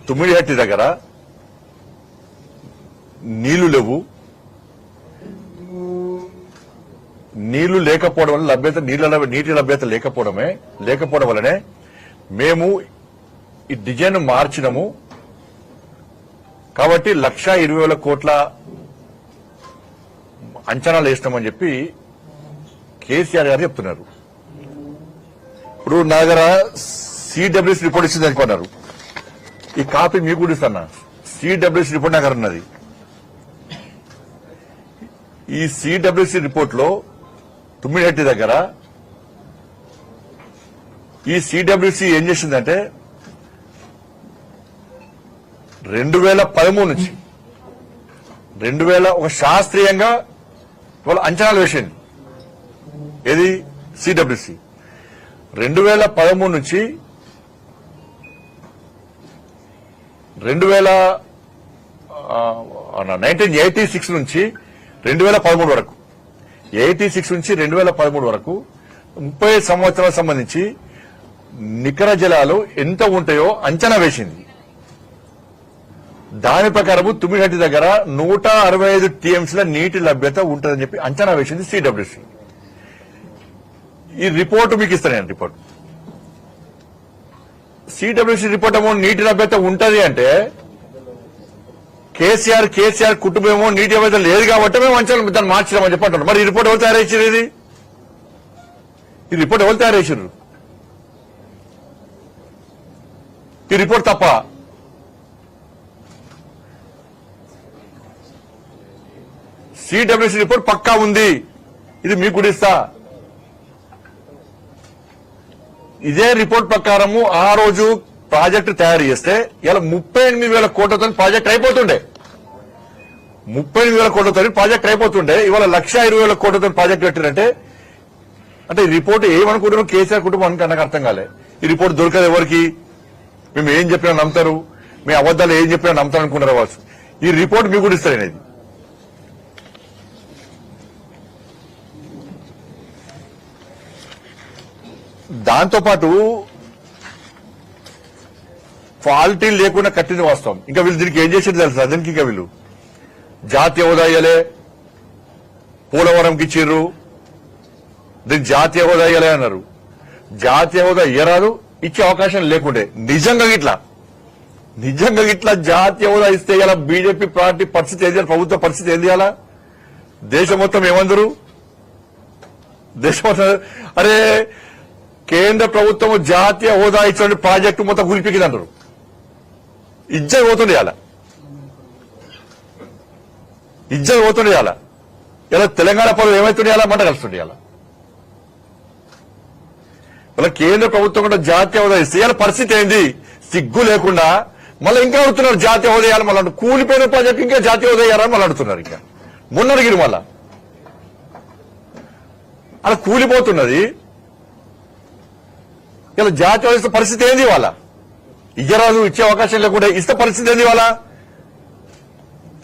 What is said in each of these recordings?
తుమ్మిడిహట్టి దగ్గర నీళ్లు లేవు. నీళ్లు లేకపోవడం వల్ల నీటి లభ్యత లేకపోవడం వల్లనే మేము ఈ డిజైన్ మార్చినము. కాబట్టి 1,20,000 కోట్ల అంచనాలు వేసినామని చెప్పి కేసీఆర్ గారు చెప్తున్నారు. ఇప్పుడు నా దగ్గర సిడబ్ల్యూసీ రిపోర్ట్ ఇచ్చింది అనుకున్నారు. ఈ కాపీ మీకు కూడా ఇస్తున్నా. సిడబ్ల్యూసీ రిపోర్ట్ నా దగ్గర ఉన్నది. ఈ సిడబ్ల్యూసీ రిపోర్ట్ లో తుమ్మిడిహట్టి దగ్గర ఈ సిడబ్ల్యూసీ ఏం చేసిందంటే 2013 నుంచి ఒక శాస్త్రీయంగా వాళ్ళ అంచనాలు వేసింది. ఏది సిడబ్ల్యూసీ 2013 నుంచి 1986 నుంచి 2013 వరకు 86 నుంచి 2013 వరకు 30 సంవత్సరాలకు సంబంధించి నికర జలాలు ఎంత ఉంటాయో అంచనా వేసింది. దాని ప్రకారం తుమ్మిడిహట్టి దగ్గర 165 టీఎంసీల నీటి లభ్యత ఉంటుందని చెప్పి అంచనా వేసింది సిడబ్ల్యూసీ. ఈ రిపోర్టు మీకు ఇస్తాను నేను. రిపోర్ట్ సిడబ్ల్యూసీ రిపోర్ట్ ఏమో నీటి లభ్యత ఉంటది అంటే కేసీఆర్ కుటుంబం ఏమో నీటి లభ్యత లేదు కాబట్టి మేము అంచనా దాన్ని మార్చినామని చెప్పి అంటున్నాం. మరి ఈ రిపోర్ట్ ఎవరు తయారు చేసారు? ఈ రిపోర్ట్ ఎవరు తయారు చేసారు? ఈ రిపోర్ట్ తప్ప సిడబ్ల్యూసీ రిపోర్ట్ పక్కా ఉంది. ఇది మీకు కూడా ఇస్తా. ఇదే రిపోర్ట్ ప్రకారము ఆ రోజు ప్రాజెక్టు తయారు చేస్తే ఇలా 38,000 కోట్లతో ప్రాజెక్ట్ అయిపోతుండే. 38,000 కోట్లతో ప్రాజెక్ట్ అయిపోతుండే. ఇవాళ 1,20,000 కోట్లతో ప్రాజెక్ట్ పెట్టారంటే అంటే ఈ రిపోర్ట్ ఏమనుకుంటున్నాం? కేసీఆర్ కుటుంబం నాకు అర్థం కాలే. ఈ రిపోర్ట్ దొరకదు ఎవరికి? మేము ఏం చెప్పినా నమ్ముతారు, మీ అబద్దాలు ఏం చెప్పినా నమ్ముతారు అనుకున్నారు వాళ్ళు. ఈ రిపోర్ట్ మీకు కూడా ఇస్తారు. అనేది దాంతోపాటు క్వాలిటీ లేకుండా కట్టింది వాస్తవం. ఇంకా వీళ్ళు దీనికి ఏం చేసేది తెలుసా? దీనికి ఇంకా వీళ్ళు జాతీయ హోదా ఇయ్యలే, పోలవరంకి ఇచ్చిర్రు, దీనికి జాతీయ హోదా ఇయ్యలే అన్నారు. జాతీయ హోదా ఇయ్యరాదు, ఇచ్చే అవకాశం లేకుండే. నిజంగా ఇట్లా జాతీయ హోదా ఇస్తే ఇలా బీజేపీ పార్టీ పరిస్థితి ఏంది? ప్రభుత్వ పరిస్థితి ఏంది? అలా దేశం మొత్తం ఏమందరు? దేశం మొత్తం అరే కేంద్ర ప్రభుత్వం జాతీయ హోదా ఇచ్చిన ప్రాజెక్టు మొత్తం కూలిపికింది అంటారు. ఇజ్జత్ పోతుండే అలా ఇలా తెలంగాణ పనులు ఏమైతుండే అలా మంట కలుస్తుండే. అలా ఇలా కేంద్ర ప్రభుత్వం కూడా జాతీయ హోదా ఇస్తే ఇలా పరిస్థితి ఏంది? సిగ్గు లేకుండా మళ్ళీ ఇంకా అడుగుతున్నారు జాతీయ హోదా ఇవ్వాలి. మళ్ళీ కూలిపోయిన ప్రాజెక్టు ఇంకా జాతీయ హోదా ఇవ్వాలని మళ్ళీ అడుగుతున్నారు. ఇంకా మొన్న అడిగిరు మళ్ళా అలా కూలిపోతున్నది. ఇలా జాతీయ హోదా ఇస్తే పరిస్థితి ఏంది? వాళ్ళ ఇయ్యరాదు, ఇచ్చే అవకాశం లేకుండా ఇస్తే పరిస్థితి ఏంది? వాళ్ళ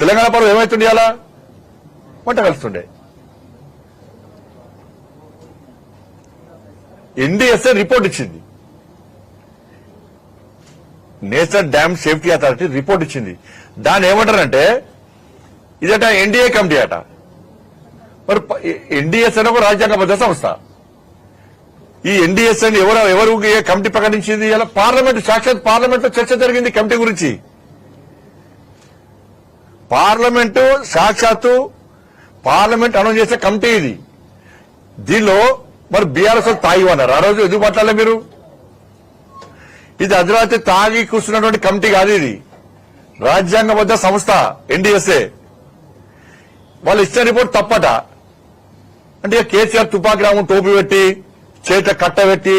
తెలంగాణ పరువు ఏమైతుండే? అలా మంట కలుస్తుండే. ఎన్డీఎస్ఏ రిపోర్ట్ ఇచ్చింది. National dam safety authority report ఇచ్చింది. దాన్ని ఏమంటారంటే ఇదట ఎన్డీఏ కమిటీ అట. మరి ఎన్డీఎస్ఏ ఒక రాజ్యాంగబద్ధ సంస్థ. ఈ ఎన్డీఎస్ఏ ఎవరు కమిటీ ప్రకటించింది? ఇలా పార్లమెంట్, సాక్షాత్ పార్లమెంట్ లో చర్చ జరిగింది కమిటీ గురించి. సాక్షాత్తు పార్లమెంట్ అనౌన్స్ చేసే కమిటీ ఇది. దీనిలో మరి బీఆర్ఎస్ తాగి అన్నారు. ఆ రోజు ఎందుకు మాట్లాడలే మీరు? ఇది అర్ధరాత్రి తాగి కూర్చున్నటువంటి కమిటీ కాదు. ఇది రాజ్యాంగబద్ధ సంస్థ ఎన్డీఎస్ఏ. వాళ్ళు ఇచ్చిన రిపోర్ట్ తప్పట. అంటే కేసీఆర్ తుపాకి రాము టోపీ పెట్టి చేత కట్టబెట్టి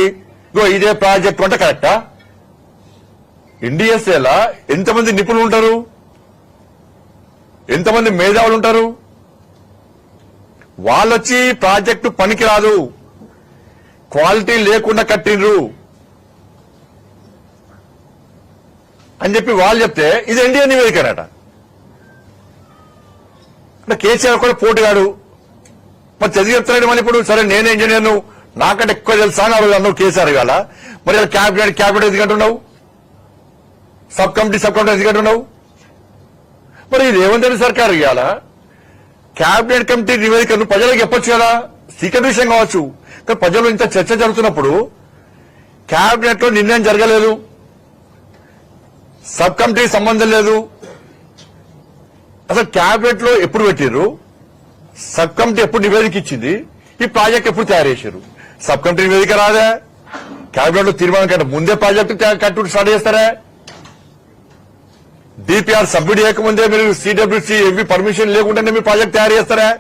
ఇదే ప్రాజెక్టు అంటే కరెక్టా? ఎన్డీఎస్ఏలా ఎంతమంది నిపుణులు ఉంటారు? ఎంతమంది మేధావులు ఉంటారు? వాళ్ళొచ్చి ప్రాజెక్టు పనికిరాదు, క్వాలిటీ లేకుండా కట్టిండ్రు అని చెప్పి వాళ్ళు చెప్తే ఇది ఎన్డీఏ నివేదికనట. అంటే కేసీఆర్ కూడా పోటీగాడు. మరి చదివి చెప్తున్నాడు మళ్ళీ ఇప్పుడు. సరే నేను ఇంజనీర్ను, నాకంటే ఎక్కువ తెలుసా అని అన్నావు కేసీఆర్. ఇవాళ మరి క్యాబినెట్ ఎందుకంటున్నావు? సబ్ కమిటీ ఎందుకంటే ఉన్నావు? మరి ఈ రేవంత్ రెడ్డి సర్కార్ ఇవ్వాలా క్యాబినెట్ కమిటీ నివేదికను ప్రజలకు చెప్పొచ్చు కదా, సీక్రెట్ విషయం కావచ్చు. కానీ ప్రజలు ఇంత చర్చ జరుగుతున్నప్పుడు క్యాబినెట్ లో నిర్ణయం జరగలేదు, సబ్ కమిటీ సంబంధం లేదు. అసలు క్యాబినెట్ లో ఎప్పుడు పెట్టిర్రు, సబ్ కమిటీ ఎప్పుడు నివేదిక ఇచ్చింది, ఈ ప్రాజెక్ట్ ఎప్పుడు తయారు చేశారు? సబ్ కమిటీ నివేదిక రాదా? క్యాబినెట్ లో తీర్మానం కంటే ముందే ప్రాజెక్టు కట్టుబడి స్టార్ట్ చేస్తారా? డిపిఆర్ సబ్మిట్ చేయకముందే మీరు సిడబ్ల్యూసీ పర్మిషన్ లేకుండానే మీరు ప్రాజెక్ట్ తయారు చేస్తారా?